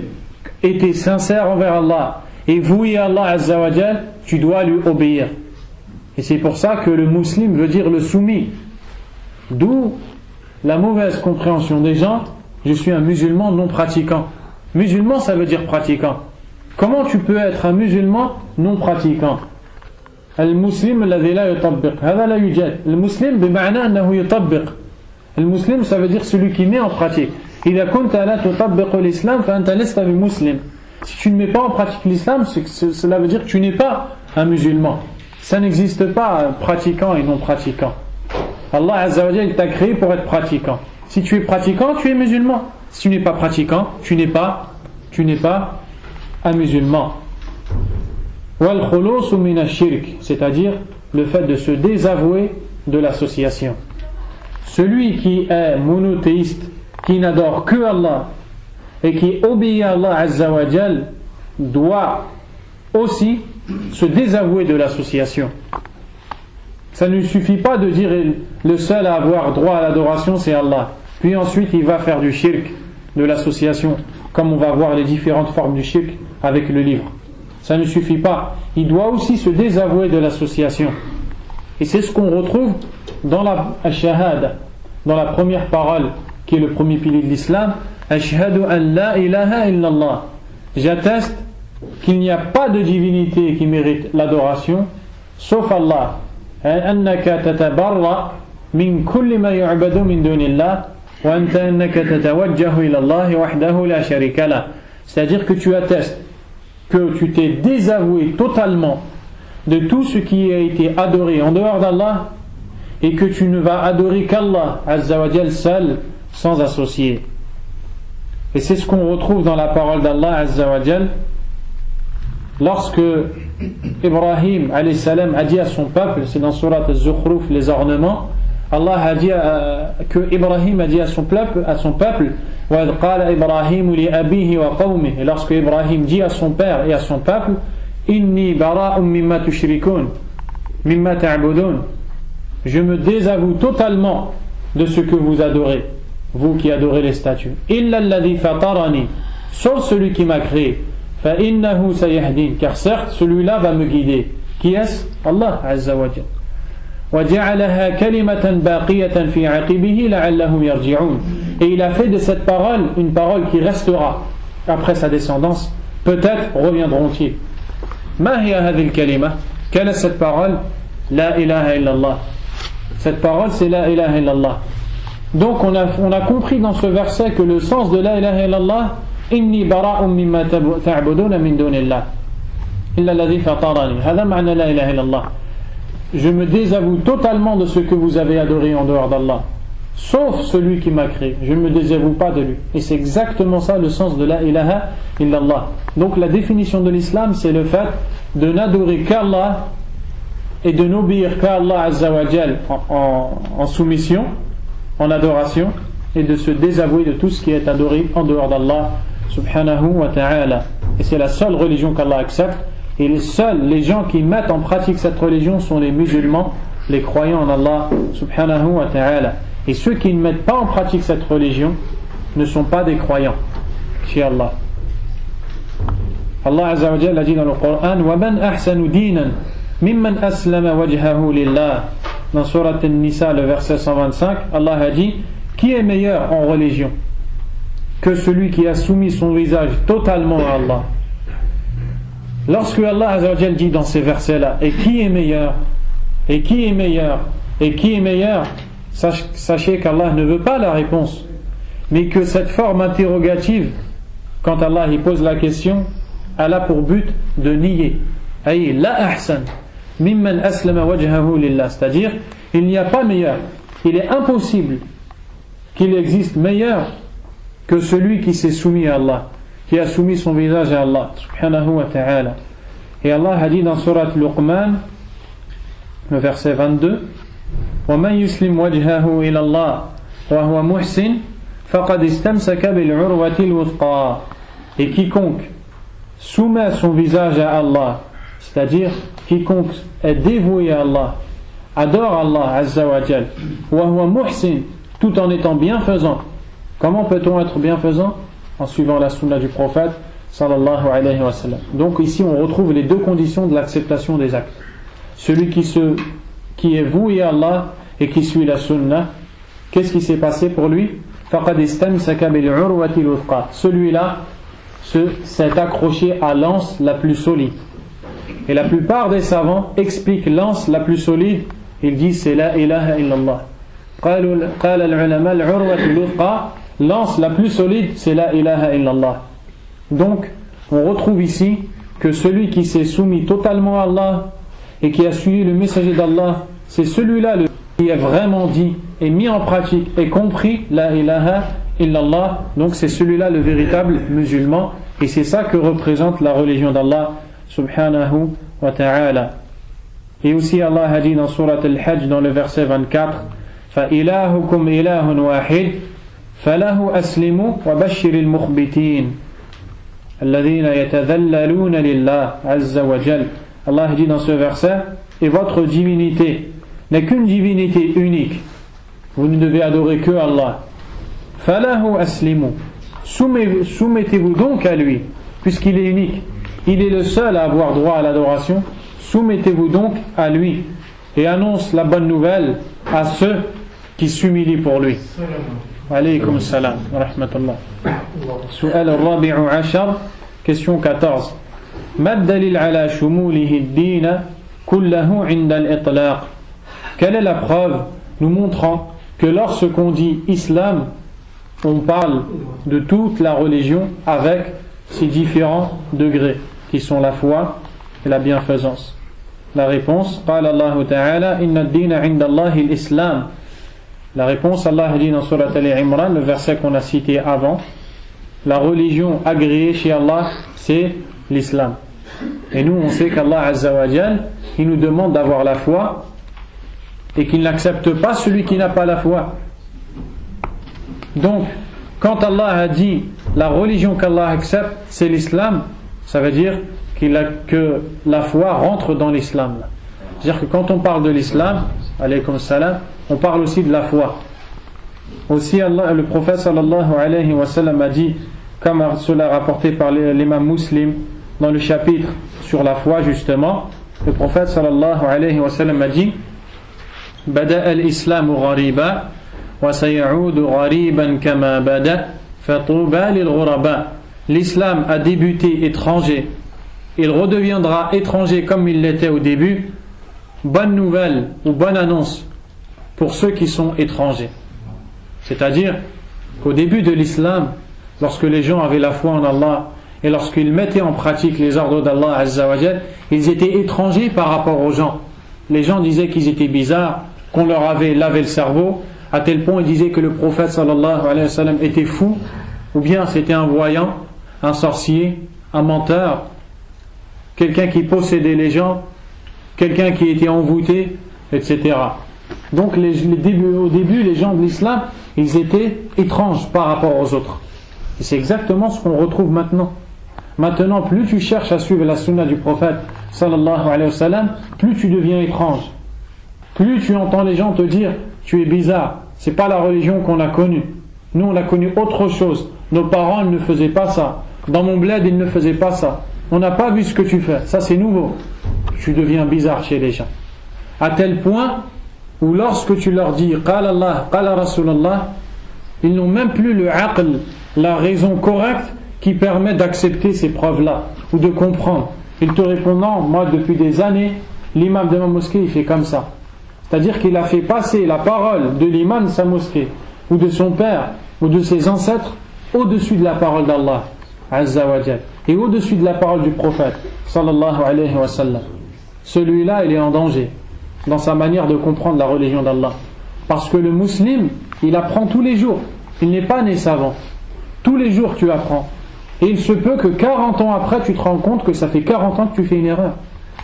été sincère envers Allah et voué à Allah azza wa jal, tu dois lui obéir. Et c'est pour ça que le musulman veut dire le soumis. D'où la mauvaise compréhension des gens: je suis un musulman non pratiquant. Musulman, ça veut dire pratiquant. Comment tu peux être un musulman non pratiquant? المسلم الذي لا يطبق هذا لا يوجد. المسلم بمعنى أنه يطبق. المسلم, ça veut dire celui qui met en pratique. إذا كنت لا تطبق الإسلام فأنت لست بمسلم. Si tu ne mets pas en pratique l'islam, cela veut dire que tu n'es pas un musulman. Ça n'existe pas pratiquant et non pratiquant. Allah azza wa jalla t'a créé pour être pratiquant. Si tu es pratiquant, tu es musulman. Si tu n'es pas pratiquant, tu n'es pas un musulman. Wal khulus min ash-shirk, c'est-à-dire le fait de se désavouer de l'association. Celui qui est monothéiste, qui n'adore que Allah et qui obéit à Allah azza wa jal, doit aussi se désavouer de l'association. Ça ne suffit pas de dire le seul à avoir droit à l'adoration c'est Allah, puis ensuite il va faire du shirk, de l'association, comme on va voir les différentes formes du shirk avec le livre. Ça ne suffit pas, il doit aussi se désavouer de l'association. Et c'est ce qu'on retrouve dans la shahada, dans la première parole qui est le premier pilier de l'islam: Ashhadu an la ilaha illallah. J'atteste qu'il n'y a pas de divinité qui mérite l'adoration sauf Allah. Annaka tatabarra min kulli ma yu'badu min dunillah wa anta annaka tatawajjahu ila Allah wahdahu la sharika lah. C'est-à-dire que tu attestes que tu t'es désavoué totalement de tout ce qui a été adoré en dehors d'Allah et que tu ne vas adorer qu'Allah azza wa jal seul, sans associé. Et c'est ce qu'on retrouve dans la parole d'Allah azza wa jal lorsque Ibrahim alayhi salam a dit à son peuple, c'est dans Surat Az-Zukhruf, les ornements: Allah a dit que Ibrahim a dit à son peuple وَإِذْ قَالَ إِبْرَاهِيمُ لِأَبِيهِ وَقَوْمِهِ, et lorsque Ibrahim dit à son père et à son peuple إِنِّي بَرَاءٌ مِمَّا تُشْرِكُونَ مِمَّا تَعْبُدُونَ, je me désavoue totalement de ce que vous adorez, vous qui adorez les statues. إِلَّا الَّذِي فَطَرَنِي, sauf celui qui m'a créé. فَإِنَّهُ سَيَهْدِينَ, car certes celui-là va me guider. Qui est-ce? Allah Azza wa Jalla. وَجَعَلَهَا كَلِمَةً بَاقِيَةً فِي عَقِبِهِ لَعَلَّهُمْ يَرْجِعُونَ, et il a fait de cette parole une parole qui restera après sa descendance, peut-être reviendront-ils. مَا هِيَ هَذِهِ الْكَلِمَةِ, quelle est cette parole? La ilaha illallah. Cette parole c'est la ilaha illallah. Donc on a compris dans ce verset que le sens de la ilaha illallah inni bara'un mimma ta'buduna min dunillah illa alladhi fatarani, hada ma'na la ilaha illallah. Je me désavoue totalement de ce que vous avez adoré en dehors d'Allah, sauf celui qui m'a créé. Je ne me désavoue pas de lui. Et c'est exactement ça le sens de la ilaha illallah. Donc la définition de l'islam, c'est le fait de n'adorer qu'Allah et de n'obéir qu'à Allah Azza wa Jal en soumission, en adoration, et de se désavouer de tout ce qui est adoré en dehors d'Allah subhanahu wa ta'ala. Et c'est la seule religion qu'Allah accepte, et les gens qui mettent en pratique cette religion sont les musulmans, les croyants en Allah subhanahu wa ta'ala. Et ceux qui ne mettent pas en pratique cette religion ne sont pas des croyants chez Allah. Allah Azza wa Jalla a dit dans le Coran وَمَنْ أَحْسَنُ دِينًا مِمَّنْ أَسْلَمَ وَجْهَهُ لِلَّهِ. Dans Surat An-Nisa, le verset 125, Allah a dit: qui est meilleur en religion que celui qui a soumis son visage totalement à Allah? Lorsque Allah Azza wa Jalla dit dans ces versets-là, et qui est meilleur, et qui est meilleur, et qui est meilleur, sachez qu'Allah ne veut pas la réponse, mais que cette forme interrogative, quand Allah y pose la question, elle a pour but de nier. Aïe, la ahsan mimman aslama wajhahu lillah, c'est-à-dire il n'y a pas meilleur, il est impossible qu'il existe meilleur que celui qui s'est soumis à Allah, qui a soumis son visage à Allah subhanahu wa ta'ala. Et Allah a dit dans Surat Luqman, le verset 22, وَمَنْ يُسْلِمْ وَجْهَهُ إِلَى اللَّهِ وَهُوَ مُحْسِنٌ فَقَدْ اسْتَمْسَكَ بِالْعُرْوَةِ الْوُثْقَى. Et quiconque soumet son visage à Allah, c'est-à-dire quiconque est dévoué à Allah, adore Allah Azza wa Jal, وَهُوَ مُحْسِنٌ, tout en étant bienfaisant. Comment peut-on être bienfaisant? En suivant la sunna du prophète sallallahu alayhi wa sallam. Donc ici on retrouve les deux conditions de l'acceptation des actes. Celui qui est voué à Allah et qui suit la sunna, qu'est-ce qui s'est passé pour lui? فَقَدْ اسْتَمْسَكَ بِالْعُرْوَةِ الْوُثْقَى. Celui-là s'est accroché à l'anse la plus solide. Et la plupart des savants expliquent l'anse la plus solide, ils disent c'est la ilaha illallah. قال العلماء العروة الوثقى, l'anse la plus solide c'est la ilaha illallah. Donc on retrouve ici que celui qui s'est soumis totalement à Allah et qui a suivi le messager d'Allah, c'est celui-là qui a vraiment dit et mis en pratique et compris la ilaha illallah. Donc c'est celui-là le véritable musulman, et c'est ça que représente la religion d'Allah subhanahu wa ta'ala. Et aussi Allah a dit dans Surat Al-Hajj dans le verset 24, فَإِلَهُكُمْ إِلَهٌ وَاحِدٌ فَلَهُ أَسْلِمُوا وَبَشِّرِ الْمُخْبِتِينَ الَّذِينَ يَتَذَلَّلُونَ لِلَّهِ عَزَّ وَجَلَّ. Allah dit dans ce verset, et votre divinité n'est qu'une divinité unique, vous ne devez adorer que Allah. فَلَهُ أَسْلِمُوا, soumettez-vous donc à lui, puisqu'il est unique, il est le seul à avoir droit à l'adoration. Soumettez-vous donc à lui et annonce la bonne nouvelle à ceux qui s'humilient pour lui. Alaykum salam wa rahmatullah. Su'al al-rabi'u ashar, question 14. Ma dalil ala shumulihi ad-din kullahu 'inda al-itlaq. Quelle est la preuve nous montrant que lorsqu'on dit islam, on parle de toute la religion avec ses différents degrés qui sont la foi et la bienfaisance? La réponse, qala Allah ta'ala, inna ad-dina 'inda Allahi al-islam. La réponse, Allah a dit dans Surat Al-Imran, le verset qu'on a cité avant, la religion agréée chez Allah, c'est l'islam. Et nous, on sait qu'Allah Azza wa Jal, il nous demande d'avoir la foi et qu'il n'accepte pas celui qui n'a pas la foi. Donc, quand Allah a dit la religion qu'Allah accepte, c'est l'islam, ça veut dire que la foi rentre dans l'islam. C'est-à-dire que quand on parle de l'islam, alaykoum salam, on parle aussi de la foi. Aussi, le prophète sallallahu alayhi wa sallam a dit, comme cela est rapporté par l'imam Muslim dans le chapitre sur la foi justement, le prophète sallallahu alayhi wa sallam a dit Bada al-islamu ghariba wa sayaudu ghariban kama bada fatuba lil ghuraba. L'islam a débuté étranger, il redeviendra étranger comme il l'était au début. Bonne nouvelle ou bonne annonce pour ceux qui sont étrangers. C'est-à-dire qu'au début de l'islam, lorsque les gens avaient la foi en Allah et lorsqu'ils mettaient en pratique les ordres d'Allah Azza wa Jal, ils étaient étrangers par rapport aux gens. Les gens disaient qu'ils étaient bizarres, qu'on leur avait lavé le cerveau, à tel point ils disaient que le prophète sallallahu alayhi wa sallam était fou, ou bien c'était un voyant, un sorcier, un menteur, quelqu'un qui possédait les gens, quelqu'un qui était envoûté, etc. Donc au début, les gens de l'islam, ils étaient étranges par rapport aux autres. Et c'est exactement ce qu'on retrouve maintenant. Maintenant, plus tu cherches à suivre la sunna du prophète sallallahu alayhi wa sallam, plus tu deviens étrange. Plus tu entends les gens te dire tu es bizarre, c'est pas la religion qu'on a connue. Nous on a connu autre chose. Nos parents ils ne faisaient pas ça. Dans mon bled ils ne faisaient pas ça. On n'a pas vu ce que tu fais. Ça c'est nouveau. Tu deviens bizarre chez les gens. À tel point où lorsque tu leur dis Qala Allah, Qala Rasulallah, ils n'ont même plus le aql, la raison correcte qui permet d'accepter ces preuves-là ou de comprendre. Ils te répondent non, moi depuis des années, l'imam de ma mosquée il fait comme ça. C'est-à-dire qu'il a fait passer la parole de l'imam de sa mosquée ou de son père ou de ses ancêtres au-dessus de la parole d'Allah Azza wa Jal et au-dessus de la parole du prophète sallallahu alayhi wa sallam. Celui-là il est en danger dans sa manière de comprendre la religion d'Allah, parce que le musulman il apprend tous les jours, il n'est pas né savant, tous les jours tu apprends, et il se peut que 40 ans après tu te rends compte que ça fait 40 ans que tu fais une erreur.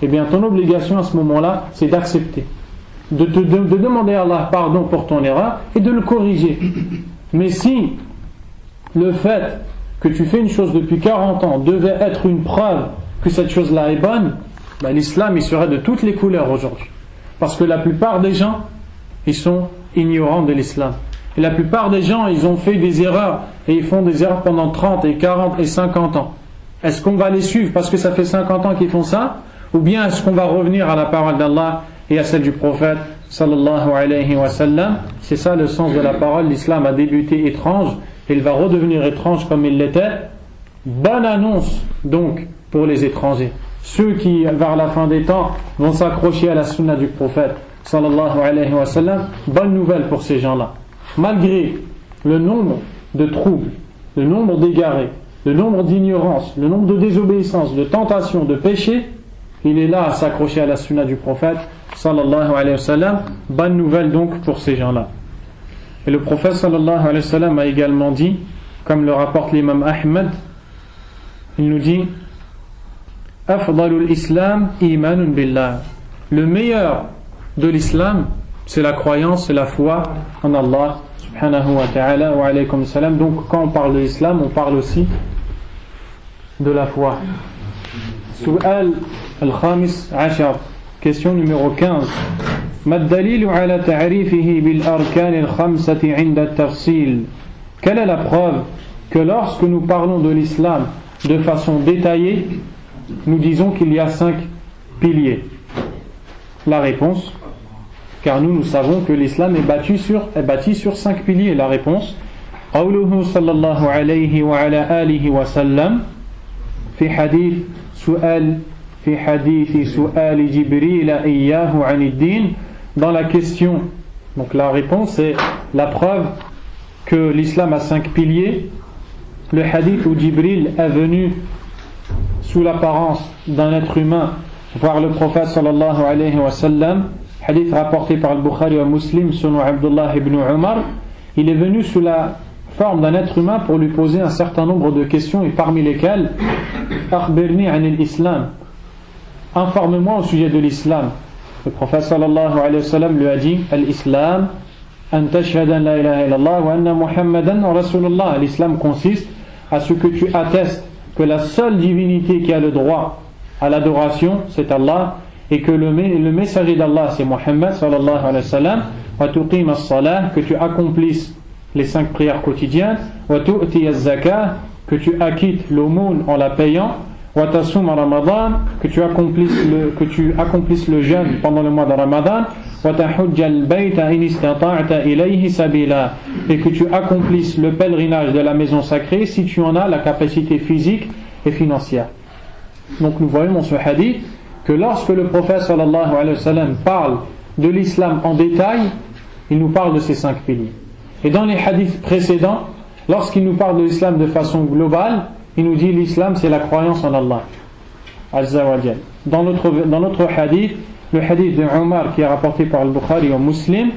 Eh bien ton obligation à ce moment-là c'est d'accepter, de demander à Allah pardon pour ton erreur et de le corriger. Mais si le fait que tu fais une chose depuis 40 ans devait être une preuve que cette chose-là est bonne, ben l'islam il serait de toutes les couleurs aujourd'hui. Parce que la plupart des gens, ils sont ignorants de l'islam. Et la plupart des gens, ils ont fait des erreurs, et ils font des erreurs pendant 30 et 40 et 50 ans. Est-ce qu'on va les suivre parce que ça fait 50 ans qu'ils font ça? Ou bien est-ce qu'on va revenir à la parole d'Allah et à celle du prophète sallallahu alayhi wa sallam? C'est ça le sens de la parole. L'islam a débuté étrange, et il va redevenir étrange comme il l'était. Bonne annonce donc pour les étrangers. Ceux qui, vers la fin des temps, vont s'accrocher à la sunna du prophète sallallahu alayhi wa sallam, bonne nouvelle pour ces gens-là. Malgré le nombre de troubles, le nombre d'égarés, le nombre d'ignorances, le nombre de désobéissances, de tentations, de péchés, il est là à s'accrocher à la sunna du prophète sallallahu alayhi wa sallam. Bonne nouvelle donc pour ces gens-là. Et le prophète sallallahu alayhi wa sallam a également dit, comme le rapporte l'imam Ahmed, il nous dit Afdalul Islam imanun billah. Le meilleur de l'islam, c'est la croyance, c'est la foi en Allah subhanahu wa ta'ala wa alaykum salam. Donc quand on parle de l'islam, on parle aussi de la foi. Su'al al-khamis ashar, question numéro 15. Ma ad-dalilu ala ta'rifihi bil arkan al-khamsati 'inda at-tafsil. Quelle est la preuve que lorsque nous parlons de l'islam de façon détaillée, nous disons qu'il y a 5 piliers? La réponse, car nous savons que l'islam est bâti sur 5 piliers. La réponse, qawluhu sallallahu alayhi wa ala alihi wa sallam fi hadith su'al Jibril iyyahu 'anid-din, dans la question. Donc la réponse c'est la preuve que l'islam a 5 piliers. Le hadith où Jibril est venu sous l'apparence d'un être humain voir le prophète sallallahu alayhi wa sallam, hadith rapporté par al-Bukhari et Muslim selon Abdullah ibn Umar, il est venu sous la forme d'un être humain pour lui poser un certain nombre de questions, et parmi lesquelles akhbirni anil islam, informe-moi au sujet de l'islam. Le prophète sallallahu alayhi wa sallam lui a dit Al-Islam, an tashhada la ilaha illallah wa anna Muhammadan Rasulullah. L'islam consiste à ce que tu attestes que la seule divinité qui a le droit à l'adoration, c'est Allah, et que le messager d'Allah, c'est Muhammad sallallahu alayhi wa sallam, wa tuqim as-salah, que tu accomplisses les 5 prières quotidiennes, wa tu'ti az-zakah, que tu acquittes l'aumône en la payant, wa tasum Ramadan, que tu accomplisses le jeûne pendant le mois de Ramadan, wa tahujja al-bayta in istata'ta ilayhi sabila, et que tu accomplisses le pèlerinage de la maison sacrée si tu en as la capacité physique et financière. Donc nous voyons dans ce hadith que lorsque le prophète sallallahu alayhi wa sallam parle de l'islam en détail, il nous parle de ces 5 piliers. Et dans les hadiths précédents, lorsqu'il nous parle de l'islam de façon globale, il nous dit l'islam c'est la croyance en Allah Azza wa Jal. Dans notre hadith, le hadith de Omar qui est rapporté par le Bukhari et Muslim,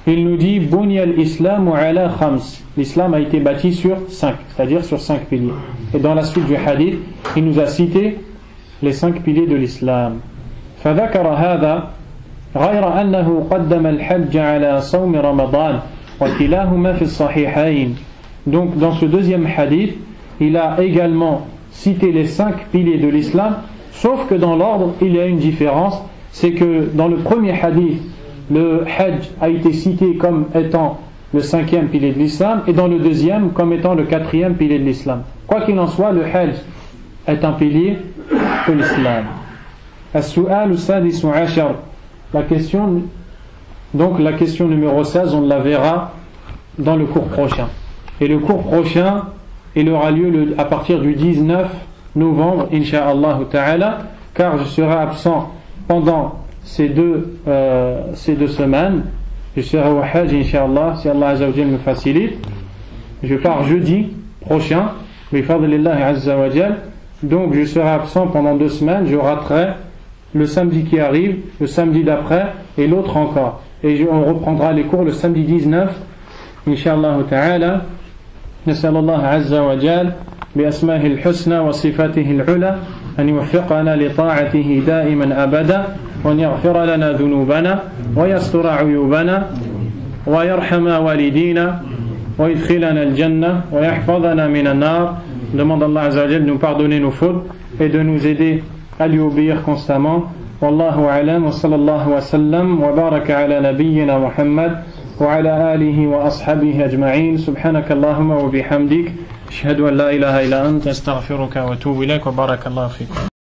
il nous dit Bunya al-Islamu ala khams. L'islam a été bâti sur 5, c'est-à-dire sur 5 piliers. Et dans la suite du hadith, il nous a cité les 5 piliers de l'islam. فذكر هذا غير أنه قدم الحج على صوم رمضان وكلاهما في الصحيحين. Donc dans ce deuxième hadith, il a également cité les 5 piliers de l'islam, sauf que dans l'ordre, il y a une différence, c'est que dans le premier hadith, le hajj a été cité comme étant le 5e pilier de l'islam, et dans le deuxième comme étant le 4e pilier de l'islam. Quoi qu'il en soit, le hajj est un pilier de l'islam. As-su'al as-sadis ashar. La question numéro 16, on la verra dans le cours prochain. Et le cours prochain, il aura lieu à partir du 19 novembre, incha'Allah ta'ala, car je serai absent pendant ces deux semaines. Je serai au Hajj, incha'Allah, si Allah Azza wa Jal me facilite. Je pars jeudi prochain, bi fadlillahi Azza wa Jal. Donc je serai absent pendant 2 semaines. Je raterai le samedi qui arrive, le samedi d'après et l'autre encore. Et on reprendra les cours le samedi 19, incha'Allah ta'ala. نسأل الله عز وجل بأسمائه الحسنى وصفاته العلى أن يوفقنا لطاعته دائما أبدا وأن يغفر لنا ذنوبنا ويستر عيوبنا ويرحم والدينا ويدخلنا الجنة ويحفظنا من النار. Demande Allah عز وجل de nous pardonner nos fautes et de nous aider à lui obéir constamment. والله أعلم وصلى الله وسلم وبارك على نبينا محمد وعلى آله وأصحابه أجمعين. سبحانك اللهم وبحمدك أشهد أن لا إله إلا أنت أستغفرك وأتوب إليك وبارك الله فيك.